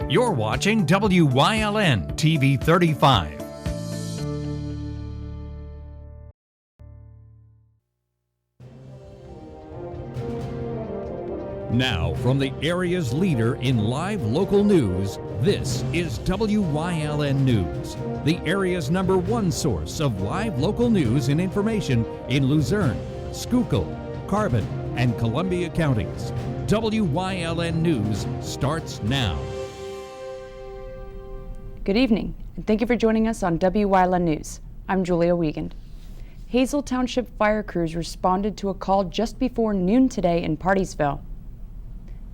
You're watching WYLN TV 35. Now, from the area's leader in live local news, this is WYLN News, the area's #1 source of live local news and information in Luzerne, Schuylkill, Carbon, and Columbia counties. WYLN News starts now. Good evening, and thank you for joining us on WYLN News. I'm Julia Wiegand. Hazel Township fire crews responded to a call just before noon today in Partysville.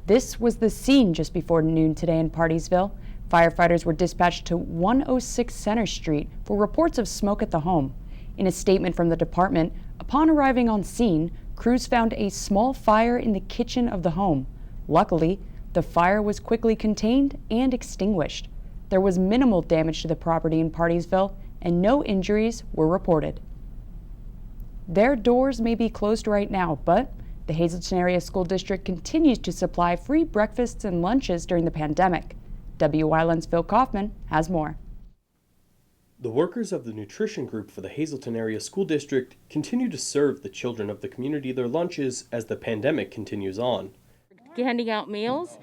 This was the scene just before noon today in Partysville. Firefighters were dispatched to 106 Center Street for reports of smoke at the home. In a statement from the department, upon arriving on scene, crews found a small fire in the kitchen of the home. Luckily, the fire was quickly contained and extinguished. There was minimal damage to the property in Partysville, and no injuries were reported. Their doors may be closed right now, but the Hazelton Area School District continues to supply free breakfasts and lunches during the pandemic. WYLN's Phil Kaufman has more. The workers of the nutrition group for the Hazelton Area School District continue to serve the children of the community their lunches as the pandemic continues on. Handing out meals.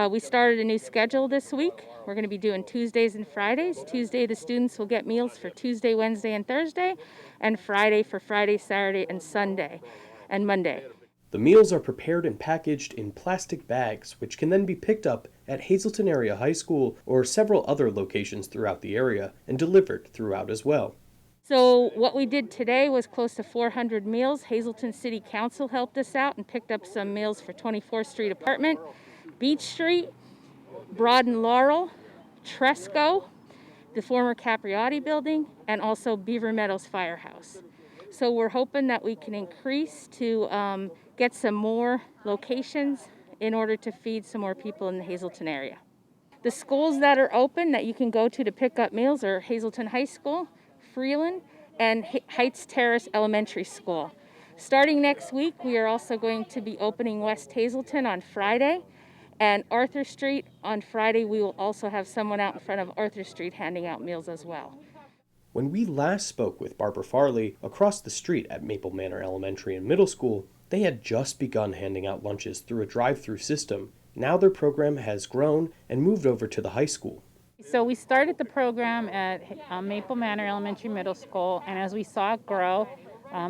We started a new schedule this week. We're going to be doing Tuesdays and Fridays. Tuesday, the students will get meals for Tuesday, Wednesday, and Thursday, and Friday for Friday, Saturday, and Sunday, and Monday. The meals are prepared and packaged in plastic bags, which can then be picked up at Hazelton Area High School or several other locations throughout the area and delivered throughout as well. So what we did today was close to 400 meals. Hazelton City Council helped us out and picked up some meals for 24th Street Apartment, Beach Street, Broad and Laurel, Tresco, the former Capriotti building, and also Beaver Meadows Firehouse. So we're hoping that we can increase to get some more locations in order to feed some more people in the Hazelton area. The schools that are open that you can go to pick up meals are Hazelton High School, Freeland, and Heights Terrace Elementary School. Starting next week, we are also going to be opening West Hazelton on Friday, and Arthur Street on Friday. We will also have someone out in front of Arthur Street handing out meals as well. When we last spoke with Barbara Farley across the street at Maple Manor Elementary and Middle School, they had just begun handing out lunches through a drive-through system. Now their program has grown and moved over to the high school. So we started the program at Maple Manor Elementary Middle School, and as we saw it grow,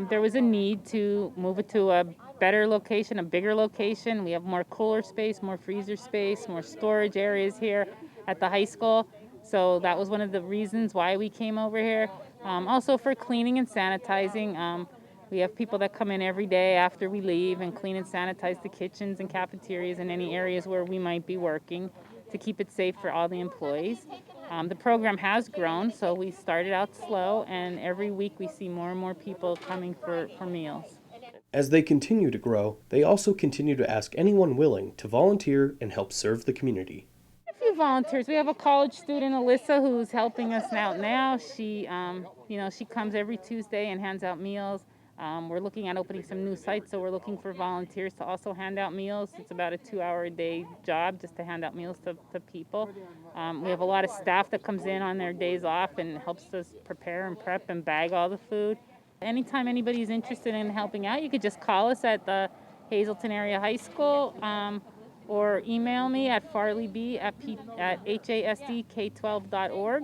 there was a need to move it to a better location, a bigger location. We have more cooler space, more freezer space, more storage areas here at the high school. So that was one of the reasons why we came over here. Also for cleaning and sanitizing. We have people that come in every day after we leave and clean and sanitize the kitchens and cafeterias and any areas where we might be working to keep it safe for all the employees. The program has grown, so we started out slow, and every week we see more and more people coming for meals. As they continue to grow, they also continue to ask anyone willing to volunteer and help serve the community. A few volunteers. We have a college student, Alyssa, who's helping us out now. She comes every Tuesday and hands out meals. We're looking at opening some new sites, so we're looking for volunteers to also hand out meals. It's about a 2-hour-a-day job just to hand out meals to people. We have a lot of staff that comes in on their days off and helps us prepare and prep and bag all the food. Anytime anybody's interested in helping out, you could just call us at the Hazelton Area High School or email me at farleyb@hasdk12.org.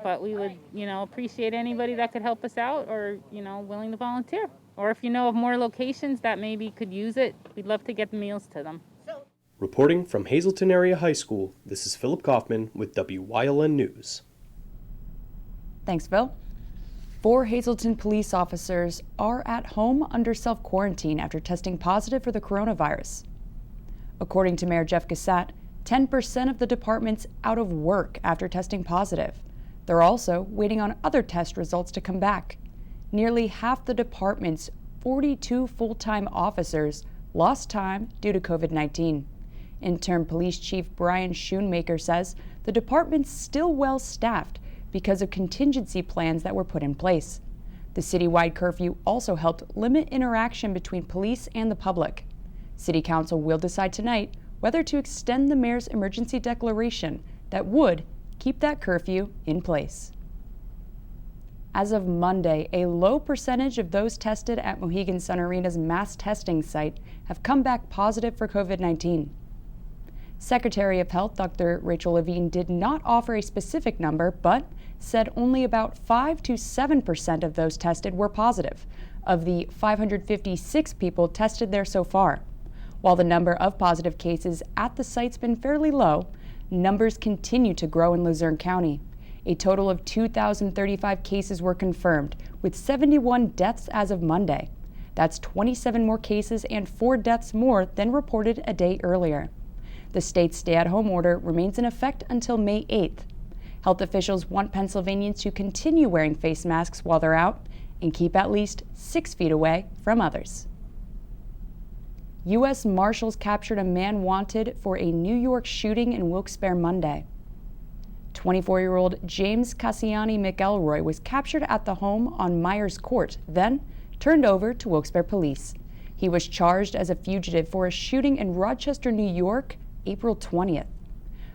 But we would, appreciate anybody that could help us out or, willing to volunteer. Or if you know of more locations that maybe could use it, we'd love to get the meals to them. Reporting from Hazelton Area High School, this is Philip Kaufman with WYLN News. Thanks, Phil. 4 Hazelton police officers are at home under self-quarantine after testing positive for the coronavirus. According to Mayor Jeff Gassat, 10% of the department's out of work after testing positive. They're also waiting on other test results to come back. Nearly half the department's 42 full-time officers lost time due to COVID-19. Interim Police Chief Brian Schoonmaker says the department's still well-staffed because of contingency plans that were put in place. The citywide curfew also helped limit interaction between police and the public. City Council will decide tonight whether to extend the mayor's emergency declaration that would keep that curfew in place. As of Monday, a low percentage of those tested at Mohegan Sun Arena's mass testing site have come back positive for COVID-19. Secretary of Health Dr. Rachel Levine did not offer a specific number, but said only about 5 to 7% of those tested were positive, of the 556 people tested there so far. While the number of positive cases at the site's been fairly low, numbers continue to grow in Luzerne County. A total of 2,035 cases were confirmed, with 71 deaths as of Monday. That's 27 more cases and 4 deaths more than reported a day earlier. The state's stay-at-home order remains in effect until May 8th. Health officials want Pennsylvanians to continue wearing face masks while they're out and keep at least 6 feet away from others. U.S. Marshals captured a man wanted for a New York shooting in Wilkes-Barre Monday. 24-year-old James Cassiani McElroy was captured at the home on Myers Court, then turned over to Wilkes-Barre police. He was charged as a fugitive for a shooting in Rochester, New York, April 20th.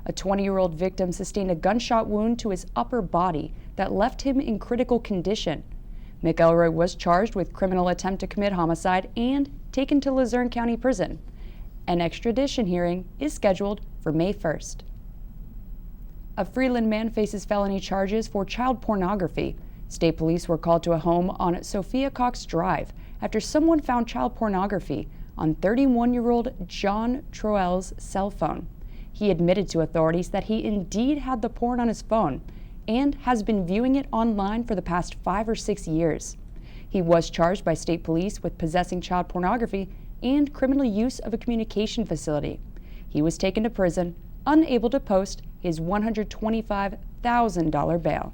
A 20-year-old victim sustained a gunshot wound to his upper body that left him in critical condition. McElroy was charged with criminal attempt to commit homicide and taken to Luzerne County Prison. An extradition hearing is scheduled for May 1st. A Freeland man faces felony charges for child pornography. State police were called to a home on Sophia Cox Drive after someone found child pornography on 31-year-old John Troell's cell phone. He admitted to authorities that he indeed had the porn on his phone and has been viewing it online for the past 5 or 6 years. He was charged by state police with possessing child pornography and criminal use of a communication facility. He was taken to prison, unable to post his $125,000 bail.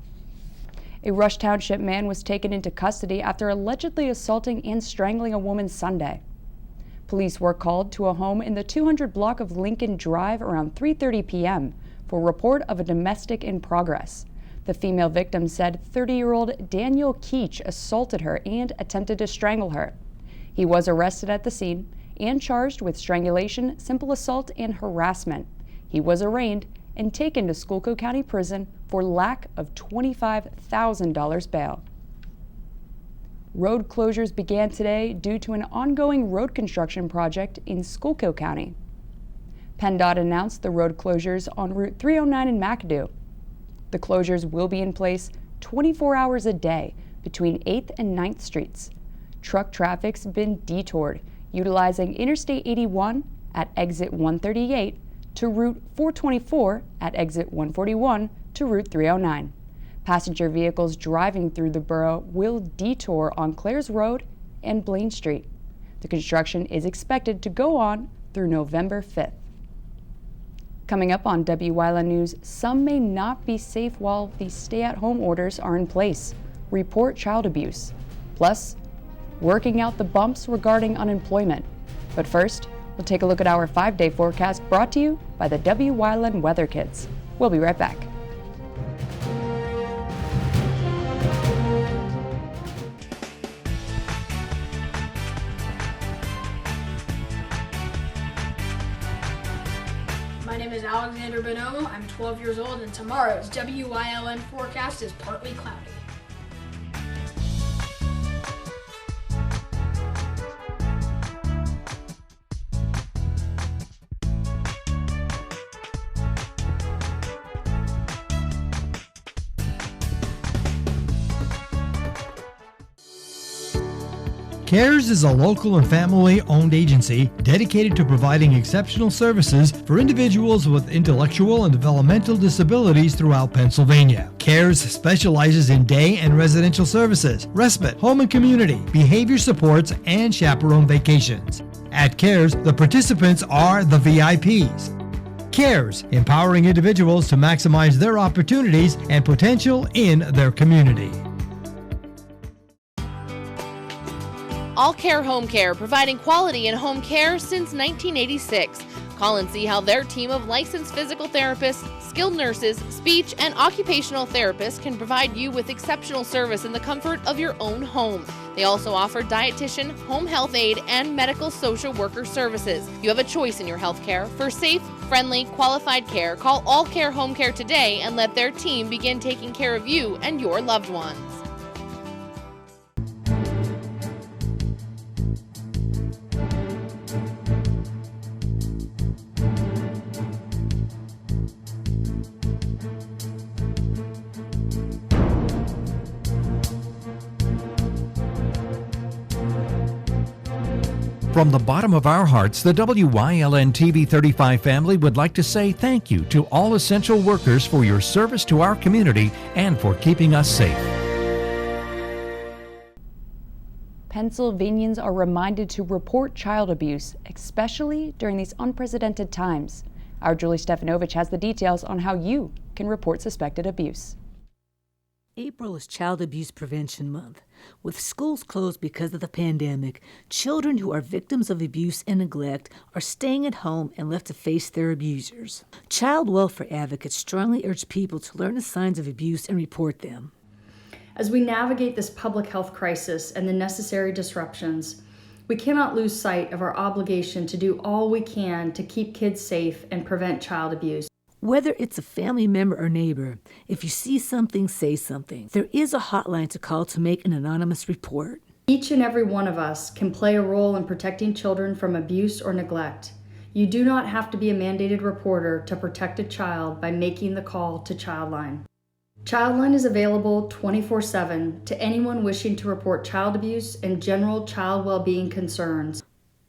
A Rush Township man was taken into custody after allegedly assaulting and strangling a woman Sunday. Police were called to a home in the 200 block of Lincoln Drive around 3:30 p.m. for a report of a domestic in progress. The female victim said 30-year-old Daniel Keach assaulted her and attempted to strangle her. He was arrested at the scene and charged with strangulation, simple assault, and harassment. He was arraigned and taken to Schuylkill County Prison for lack of $25,000 bail. Road closures began today due to an ongoing road construction project in Schuylkill County. PennDOT announced the road closures on Route 309 in McAdoo. The closures will be in place 24 hours a day between 8th and 9th Streets. Truck traffic's been detoured, utilizing Interstate 81 at exit 138 to Route 424 at exit 141 to Route 309. Passenger vehicles driving through the borough will detour on Clares Road and Blaine Street. The construction is expected to go on through November 5th. Coming up on Wyln News, some may not be safe while the stay-at-home orders are in place. Report child abuse. Plus, working out the bumps regarding unemployment. But first, we'll take a look at our 5-day forecast brought to you by the Wyln Weather Kits. We'll be right back. My name is Alexander Bonomo. I'm 12 years old, and tomorrow's Wyln forecast is partly cloudy. CARES is a local and family-owned agency dedicated to providing exceptional services for individuals with intellectual and developmental disabilities throughout Pennsylvania. CARES specializes in day and residential services, respite, home and community, behavior supports, and chaperone vacations. At CARES, the participants are the VIPs. CARES, empowering individuals to maximize their opportunities and potential in their community. All Care Home Care, providing quality in home care since 1986. Call and see how their team of licensed physical therapists, skilled nurses, speech, and occupational therapists can provide you with exceptional service in the comfort of your own home. They also offer dietitian, home health aide, and medical social worker services. You have a choice in your health care. For safe, friendly, qualified care, call All Care Home Care today and let their team begin taking care of you and your loved ones. From the bottom of our hearts, the WYLN TV 35 family would like to say thank you to all essential workers for your service to our community and for keeping us safe. Pennsylvanians are reminded to report child abuse, especially during these unprecedented times. Our Julie Stefanovich has the details on how you can report suspected abuse. April is Child Abuse Prevention Month. With schools closed because of the pandemic, children who are victims of abuse and neglect are staying at home and left to face their abusers. Child welfare advocates strongly urge people to learn the signs of abuse and report them. As we navigate this public health crisis and the necessary disruptions, we cannot lose sight of our obligation to do all we can to keep kids safe and prevent child abuse. Whether it's a family member or neighbor, if you see something, say something. There is a hotline to call to make an anonymous report. Each and every one of us can play a role in protecting children from abuse or neglect. You do not have to be a mandated reporter to protect a child by making the call to Childline. Childline is available 24/7 to anyone wishing to report child abuse and general child well-being concerns.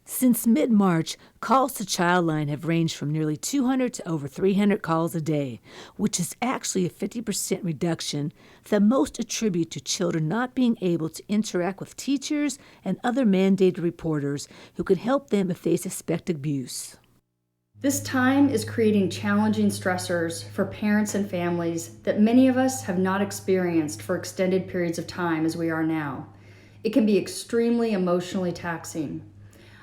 Since mid-March, calls to Childline have ranged from nearly 200 to over 300 calls a day, which is actually a 50% reduction that most attribute to children not being able to interact with teachers and other mandated reporters who can help them if they suspect abuse. This time is creating challenging stressors for parents and families that many of us have not experienced for extended periods of time as we are now. It can be extremely emotionally taxing.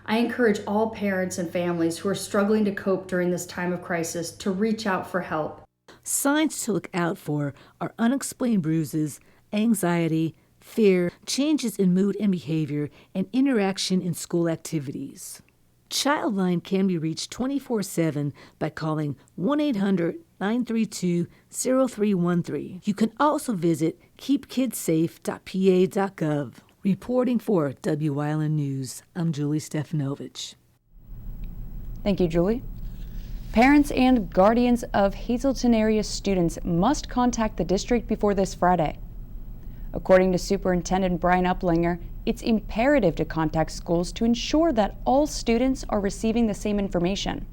I encourage all parents and families who are struggling to cope during this time of crisis to reach out for help. Signs to look out for are unexplained bruises, anxiety, fear, changes in mood and behavior, and interaction in school activities. Childline can be reached 24/7 by calling 1-800-932-0313. You can also visit keepkidssafe.pa.gov. Reporting for Wyln News, I'm Julie Stefanovich. Thank you, Julie. Parents and guardians of Hazleton area students must contact the district before this Friday. According to Superintendent Brian Uplinger, it's imperative to contact schools to ensure that all students are receiving the same information.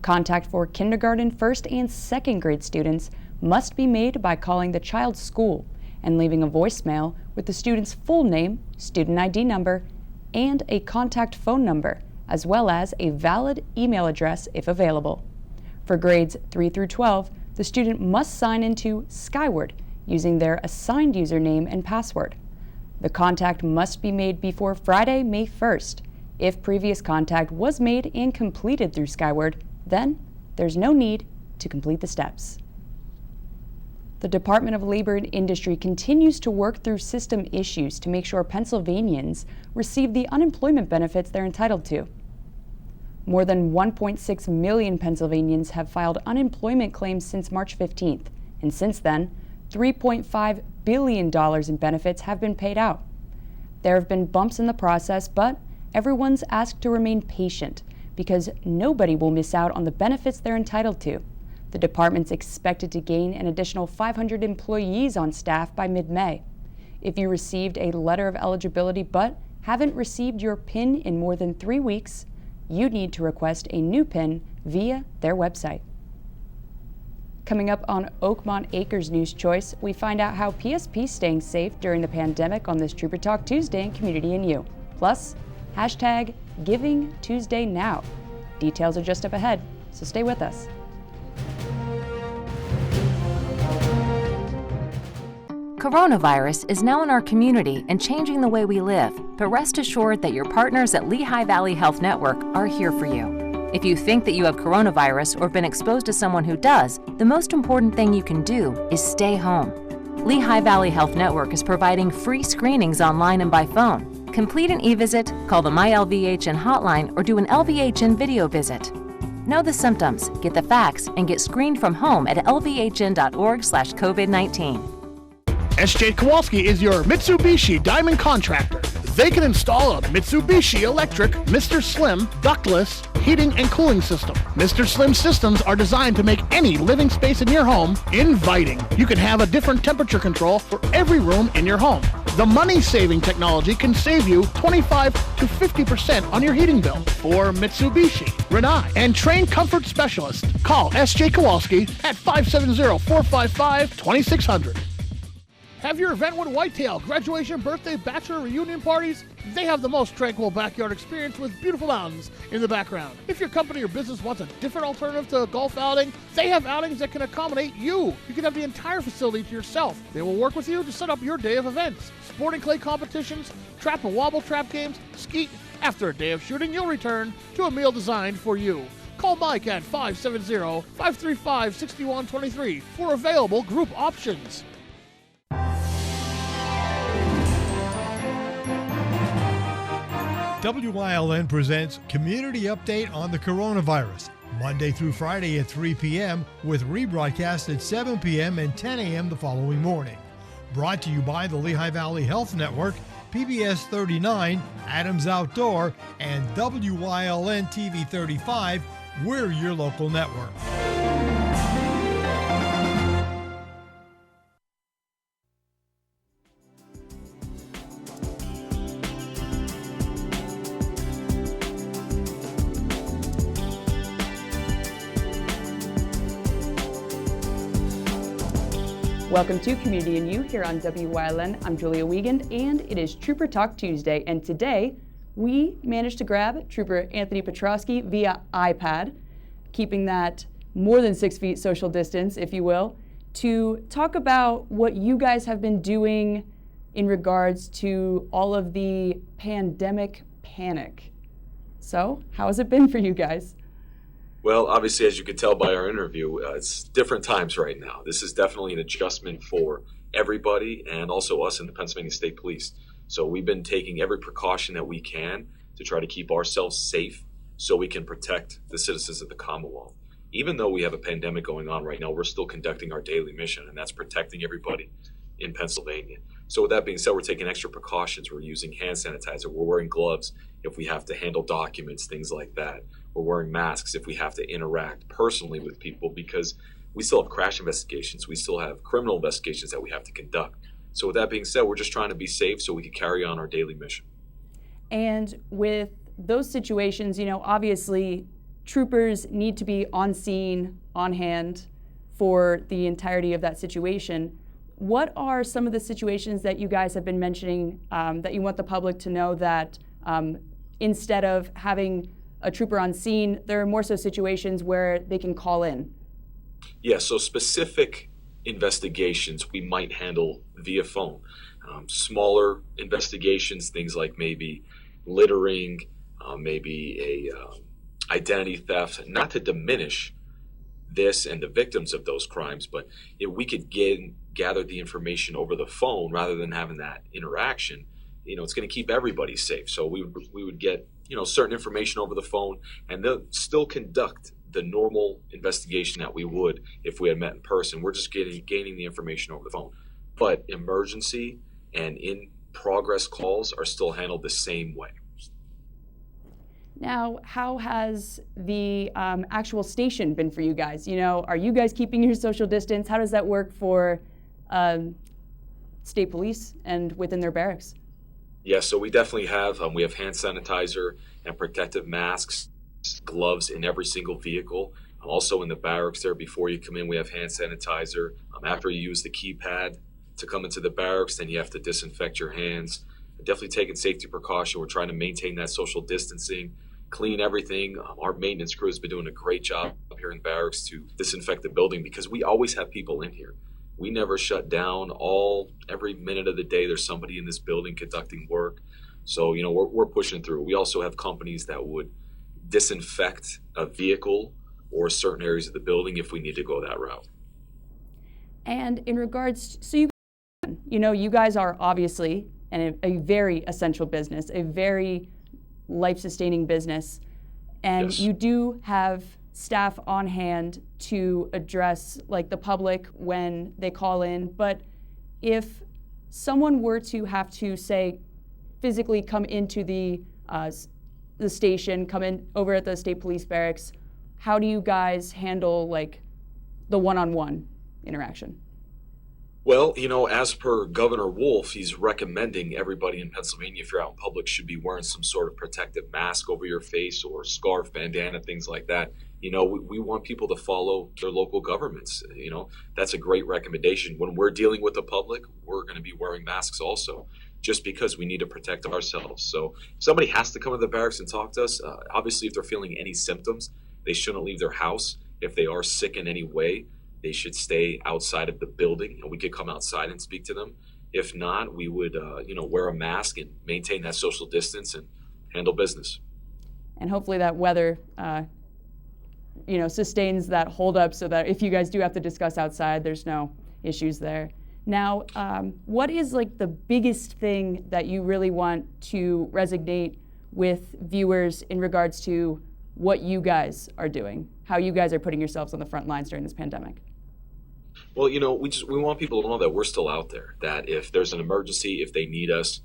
Contact for kindergarten, first, and second grade students must be made by calling the child's school and leaving a voicemail with the student's full name, student ID number, and a contact phone number, as well as a valid email address if available. For grades 3 through 12, the student must sign into Skyward using their assigned username and password. The contact must be made before Friday, May 1st. If previous contact was made and completed through Skyward, then there's no need to complete the steps. The Department of Labor and Industry continues to work through system issues to make sure Pennsylvanians receive the unemployment benefits they're entitled to. More than 1.6 million Pennsylvanians have filed unemployment claims since March 15th, and since then, $3.5 billion in benefits have been paid out. There have been bumps in the process, but everyone's asked to remain patient because nobody will miss out on the benefits they're entitled to. The department's expected to gain an additional 500 employees on staff by mid-May. If you received a letter of eligibility but haven't received your PIN in more than 3 weeks, you need to request a new PIN via their website. Coming up on Oakmont Acres News Choice, we find out how PSP is staying safe during the pandemic on this Trooper Talk Tuesday in Community and You. Plus, hashtag Giving Tuesday Now. Details are just up ahead, so stay with us. Coronavirus is now in our community and changing the way we live, but rest assured that your partners at Lehigh Valley Health Network are here for you. If you think that you have coronavirus or been exposed to someone who does, the most important thing you can do is stay home. Lehigh Valley Health Network is providing free screenings online and by phone. Complete an e-visit, call the MyLVHN hotline, or do an LVHN video visit. Know the symptoms, get the facts, and get screened from home at lvhn.org/COVID-19. SJ Kowalski is your Mitsubishi Diamond contractor. They can install a Mitsubishi electric Mr. Slim ductless heating and cooling system. Mr. Slim systems are designed to make any living space in your home inviting. You can have a different temperature control for every room in your home. The money-saving technology can save you 25 to 50% on your heating bill. For Mitsubishi, Rinnai, and trained comfort specialists, call SJ Kowalski at 570-455-2600. Have your event with Whitetail, graduation, birthday, bachelor, reunion parties? They have the most tranquil backyard experience with beautiful mountains in the background. If your company or business wants a different alternative to a golf outing, they have outings that can accommodate you. You can have the entire facility to yourself. They will work with you to set up your day of events. Sporting clay competitions, trap and wobble trap games, skeet. After a day of shooting, you'll return to a meal designed for you. Call Mike at 570-535-6123 for available group options. WYLN presents Community Update on the Coronavirus, Monday through Friday at 3 p.m. with rebroadcast at 7 p.m. and 10 a.m. the following morning. Brought to you by the Lehigh Valley Health Network, PBS 39, Adams Outdoor, and WYLN TV 35. We're your local network. Welcome to Community and You here on WYLN. I'm Julia Wiegand, and it is Trooper Talk Tuesday. And today, we managed to grab Trooper Anthony Petrosky via iPad, keeping that more than 6 feet social distance, if you will, to talk about what you guys have been doing in regards to all of the pandemic panic. So, how has it been for you guys? Well, obviously, as you could tell by our interview, it's different times right now. This is definitely an adjustment for everybody and also us in the Pennsylvania State Police. So we've been taking every precaution that we can to try to keep ourselves safe so we can protect the citizens of the Commonwealth. Even though we have a pandemic going on right now, we're still conducting our daily mission, and that's protecting everybody in Pennsylvania. So with that being said, we're taking extra precautions. We're using hand sanitizer. We're wearing gloves if we have to handle documents, things like that. We're wearing masks if we have to interact personally with people because we still have crash investigations. We still have criminal investigations that we have to conduct. So with that being said, we're just trying to be safe so we can carry on our daily mission. And with those situations, obviously troopers need to be on scene, on hand for the entirety of that situation. What are some of the situations that you guys have been mentioning that you want the public to know that instead of having a trooper on scene, there are more so situations where they can call in? Yeah, so specific investigations we might handle via phone. Smaller investigations, things like maybe littering, maybe a identity theft, not to diminish this and the victims of those crimes, but if we could gather the information over the phone rather than having that interaction, it's going to keep everybody safe. So we would get certain information over the phone, and they'll still conduct the normal investigation that we would if we had met in person. We're just gaining the information over the phone. But emergency and in progress calls are still handled the same way. Now, how has the actual station been for you guys? Are you guys keeping your social distance? How does that work for state police and within their barracks? Yeah, so we definitely have. We have hand sanitizer and protective masks, gloves in every single vehicle. Also in the barracks there, before you come in, we have hand sanitizer. After you use the keypad to come into the barracks, then you have to disinfect your hands. Definitely taking safety precaution. We're trying to maintain that social distancing, clean everything. Our maintenance crew has been doing a great job up here in barracks to disinfect the building because we always have people in here. We never shut down. Every minute of the day, there's somebody in this building conducting work. So, we're pushing through. We also have companies that would disinfect a vehicle or certain areas of the building if we need to go that route. And in regards, so you guys are obviously a very essential business, a very life-sustaining business, and Yes. you do have staff on hand to address like the public when they call in. But if someone were to have to say physically come into the station, come in over at the state police barracks, how do you guys handle like the one-on-one interaction? Well, as per Governor Wolf, he's recommending everybody in Pennsylvania, if you're out in public, should be wearing some sort of protective mask over your face or scarf, bandana, things like that. We want people to follow their local governments. That's a great recommendation. When we're dealing with the public, we're going to be wearing masks also, just because we need to protect ourselves. So if somebody has to come to the barracks and talk to us, obviously if they're feeling any symptoms, they shouldn't leave their house. If they are sick in any way, they should stay outside of the building, and we could come outside and speak to them. If not, we would, wear a mask and maintain that social distance and handle business. And hopefully that weather, sustains that holdup so that if you guys do have to discuss outside, there's no issues there. Now, what is like the biggest thing that you really want to resonate with viewers in regards to what you guys are doing, how you guys are putting yourselves on the front lines during this pandemic? Well, we want people to know that we're still out there, that if there's an emergency, if they need us,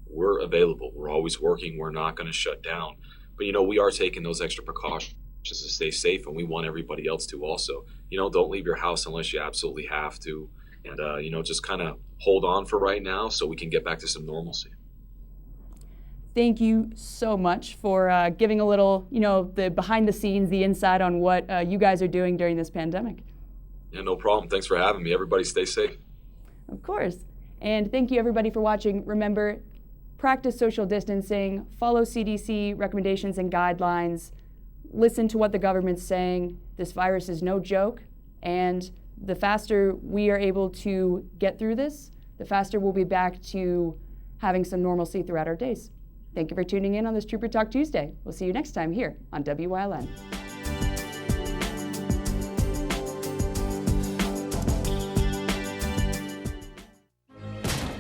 we're available. We're always working. We're not going to shut down. But, we are taking those extra precautions to stay safe, and we want everybody else to also. Don't leave your house unless you absolutely have to. And, just kind of hold on for right now so we can get back to some normalcy. Thank you so much for giving a little, the behind the scenes, the inside on what you guys are doing during this pandemic. Yeah, no problem. Thanks for having me. Everybody stay safe. Of course. And thank you everybody for watching. Remember, practice social distancing, follow CDC recommendations and guidelines, listen to what the government's saying. This virus is no joke, and the faster we are able to get through this, the faster we'll be back to having some normalcy throughout our days. Thank you for tuning in on this Trooper Talk Tuesday. We'll see you next time here on WYLN.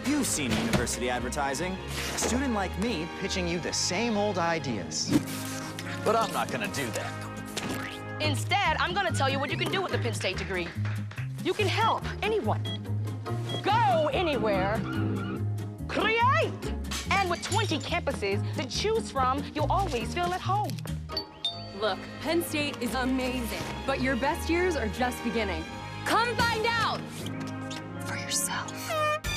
You've seen university advertising. A student like me pitching you the same old ideas. But I'm not gonna do that. Instead, I'm gonna tell you what you can do with a Penn State degree. You can help anyone. Go anywhere. Create! And with 20 campuses to choose from, you'll always feel at home. Look, Penn State is amazing, but your best years are just beginning. Come find out for yourself.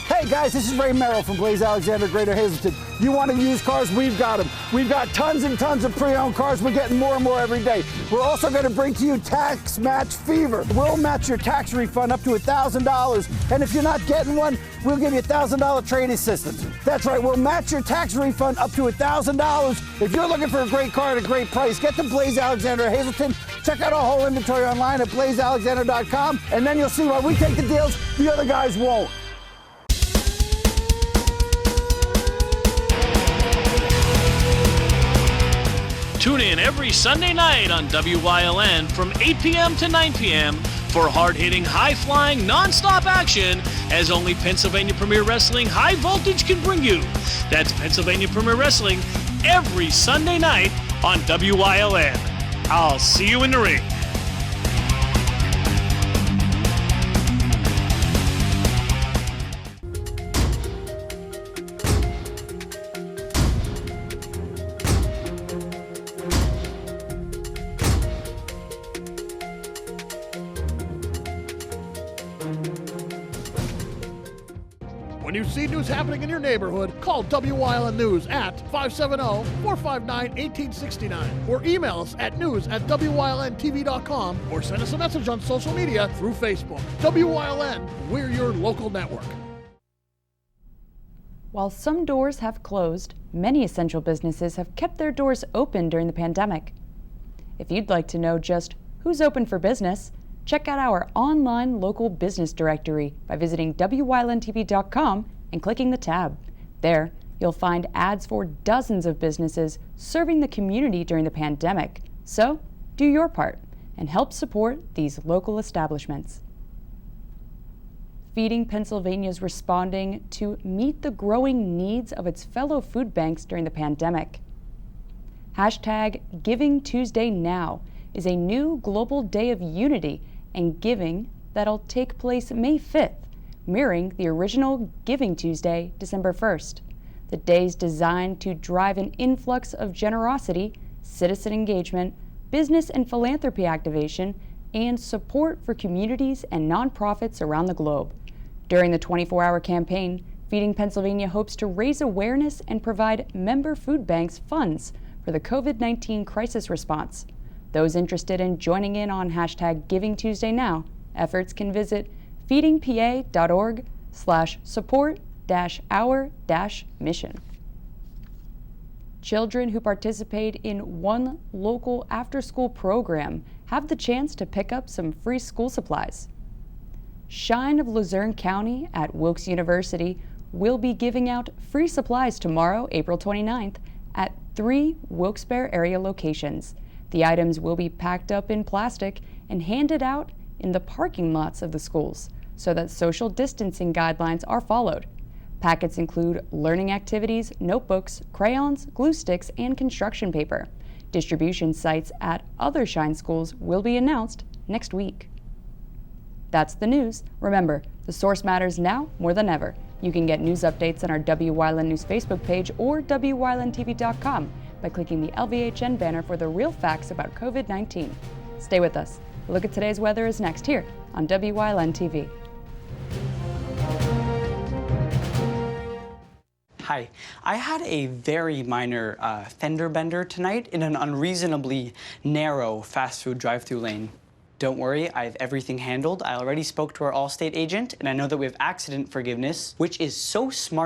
Hey guys, this is Ray Merrill from Blaze Alexander, Greater Hazleton. You want to use cars? We've got them. We've got tons and tons of pre-owned cars. We're getting more and more every day. We're also going to bring to you Tax Match Fever. We'll match your tax refund up to $1,000. And if you're not getting one, we'll give you $1,000 trade assistance. That's right, we'll match your tax refund up to $1,000. If you're looking for a great car at a great price, get to Blaze Alexander Hazleton. Check out our whole inventory online at blazealexander.com, and then you'll see why we take the deals the other guys won't. Tune in every Sunday night on WYLN from 8 p.m. to 9 p.m. for hard-hitting, high-flying, non-stop action as only Pennsylvania Premier Wrestling High Voltage can bring you. That's Pennsylvania Premier Wrestling every Sunday night on WYLN. I'll see you in the ring. When you see news happening in your neighborhood, call WYLN News at 570-459-1869 or email us at news@WYLNTV.com or send us a message on social media through Facebook. WYLN, we're your local network. While some doors have closed, many essential businesses have kept their doors open during the pandemic. If you'd like to know just who's open for business, check out our online local business directory by visiting WYLNTV.com and clicking the tab. There, You'll find ads for dozens of businesses serving the community during the pandemic. So, do your part and help support these local establishments. Feeding Pennsylvania is responding to meet the growing needs of its fellow food banks during the pandemic. Hashtag Giving Tuesday Now is a new global day of unity and giving that'll take place May 5th, mirroring the original Giving Tuesday, December 1st. The day's designed to drive an influx of generosity, citizen engagement, business and philanthropy activation, and support for communities and nonprofits around the globe. During the 24-hour campaign, Feeding Pennsylvania hopes to raise awareness and provide member food banks funds for the COVID-19 crisis response. Those interested in joining in on hashtag Giving Tuesday Now efforts can visit feedingpa.org/support-our-mission. Children who participate in one local after-school program have the chance to pick up some free school supplies. Shine of Luzerne County at Wilkes University will be giving out free supplies tomorrow, April 29th, at 3 Wilkes-Barre area locations. The items will be packed up in plastic and handed out in the parking lots of the schools so that social distancing guidelines are followed. Packets include learning activities, notebooks, crayons, glue sticks, and construction paper. Distribution sites at other Shine schools will be announced next week. That's the news. Remember, the source matters now more than ever. You can get news updates on our Wyln News Facebook page or WYLNTV.com by clicking the LVHN banner for the real facts about COVID-19. Stay with us. A look at today's weather is next here on Wyln TV. Hi, I had a very minor fender bender tonight in an unreasonably narrow fast food drive-through lane. Don't worry, I have everything handled. I already spoke to our Allstate agent, and I know that we have accident forgiveness, which is so smart.